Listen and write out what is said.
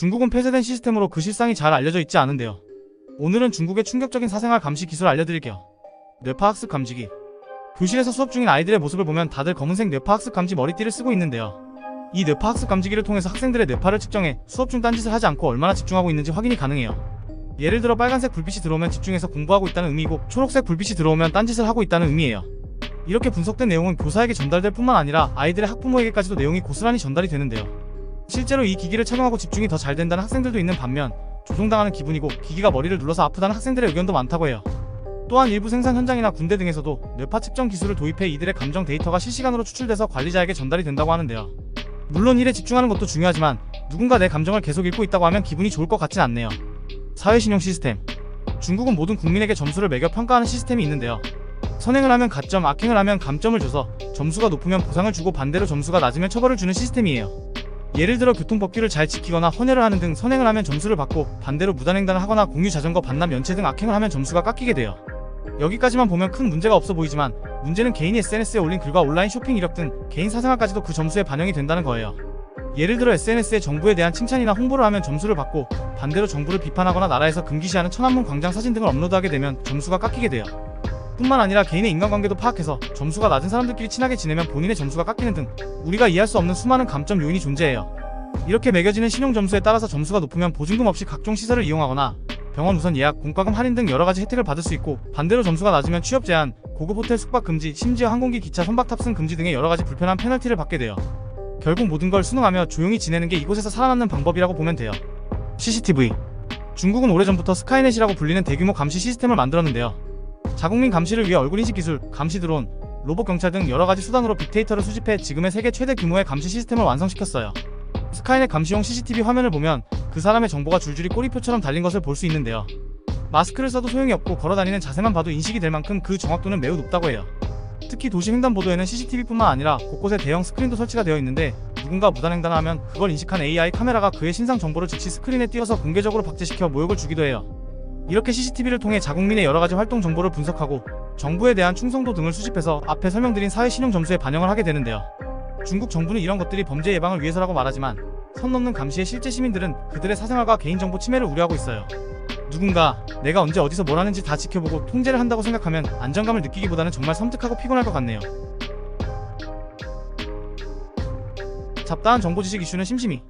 중국은 폐쇄된 시스템으로 그 실상이 잘 알려져 있지 않은데요. 오늘은 중국의 충격적인 사생활 감시 기술 알려드릴게요. 뇌파학습 감지기. 교실에서 수업 중인 아이들의 모습을 보면 다들 검은색 뇌파학습 감지 머리띠를 쓰고 있는데요. 이 뇌파학습 감지기를 통해서 학생들의 뇌파를 측정해 수업 중 딴짓을 하지 않고 얼마나 집중하고 있는지 확인이 가능해요. 예를 들어 빨간색 불빛이 들어오면 집중해서 공부하고 있다는 의미고, 초록색 불빛이 들어오면 딴짓을 하고 있다는 의미예요. 이렇게 분석된 내용은 교사에게 전달될 뿐만 아니라 아이들의 학부모에게까지도 내용이 고스란히 전달이 되는데요. 실제로 이 기기를 착용하고 집중이 더 잘 된다는 학생들도 있는 반면, 조종당하는 기분이고 기기가 머리를 눌러서 아프다는 학생들의 의견도 많다고 해요. 또한 일부 생산 현장이나 군대 등에서도 뇌파 측정 기술을 도입해 이들의 감정 데이터가 실시간으로 추출돼서 관리자에게 전달이 된다고 하는데요. 물론 일에 집중하는 것도 중요하지만 누군가 내 감정을 계속 읽고 있다고 하면 기분이 좋을 것 같진 않네요. 사회신용 시스템. 중국은 모든 국민에게 점수를 매겨 평가하는 시스템이 있는데요. 선행을 하면 가점, 악행을 하면 감점을 줘서 점수가 높으면 보상을 주고 반대로 점수가 낮으면 처벌을 주는 시스템이에요. 예를 들어 교통법규를 잘 지키거나 헌혈을 하는 등 선행을 하면 점수를 받고, 반대로 무단횡단을 하거나 공유자전거 반납 연체 등 악행을 하면 점수가 깎이게 돼요. 여기까지만 보면 큰 문제가 없어 보이지만, 문제는 개인이 SNS에 올린 글과 온라인 쇼핑 이력 등 개인 사생활까지도 그 점수에 반영이 된다는 거예요. 예를 들어 SNS에 정부에 대한 칭찬이나 홍보를 하면 점수를 받고, 반대로 정부를 비판하거나 나라에서 금기시하는 천안문 광장 사진 등을 업로드하게 되면 점수가 깎이게 돼요. 뿐만 아니라 개인의 인간관계도 파악해서 점수가 낮은 사람들끼리 친하게 지내면 본인의 점수가 깎이는 등 우리가 이해할 수 없는 수많은 감점 요인이 존재해요. 이렇게 매겨지는 신용 점수에 따라서 점수가 높으면 보증금 없이 각종 시설을 이용하거나 병원 우선 예약, 공과금 할인 등 여러가지 혜택을 받을 수 있고, 반대로 점수가 낮으면 취업 제한, 고급 호텔 숙박 금지, 심지어 항공기 기차 선박 탑승 금지 등의 여러가지 불편한 페널티를 받게 돼요. 결국 모든 걸 순응하며 조용히 지내는 게 이곳에서 살아남는 방법이라고 보면 돼요. CCTV. 중국은 오래전부터 스카이넷이라고 불리는 대규모 감시 시스템을 만들었는데요. 자국민 감시를 위해 얼굴인식 기술, 감시 드론, 로봇 경찰 등 여러가지 수단으로 빅데이터를 수집해 지금의 세계 최대 규모의 감시 시스템을 완성시켰어요. 스카이넷 감시용 CCTV 화면을 보면 그 사람의 정보가 줄줄이 꼬리표처럼 달린 것을 볼 수 있는데요. 마스크를 써도 소용이 없고 걸어다니는 자세만 봐도 인식이 될 만큼 그 정확도는 매우 높다고 해요. 특히 도시 횡단보도에는 CCTV뿐만 아니라 곳곳에 대형 스크린도 설치가 되어 있는데, 누군가 무단횡단을 하면 그걸 인식한 AI 카메라가 그의 신상 정보를 즉시 스크린에 띄워서 공개적으로 박제시켜 모욕을 주기도 해요. 이렇게 CCTV를 통해 자국민의 여러가지 활동 정보를 분석하고 정부에 대한 충성도 등을 수집해서 앞에 설명드린 사회신용 점수에 반영을 하게 되는데요. 중국 정부는 이런 것들이 범죄 예방을 위해서라고 말하지만, 선 넘는 감시에 실제 시민들은 그들의 사생활과 개인정보 침해를 우려하고 있어요. 누군가 내가 언제 어디서 뭘 하는지 다 지켜보고 통제를 한다고 생각하면 안정감을 느끼기보다는 정말 섬뜩하고 피곤할 것 같네요. 잡다한 정보지식 이슈는 심심히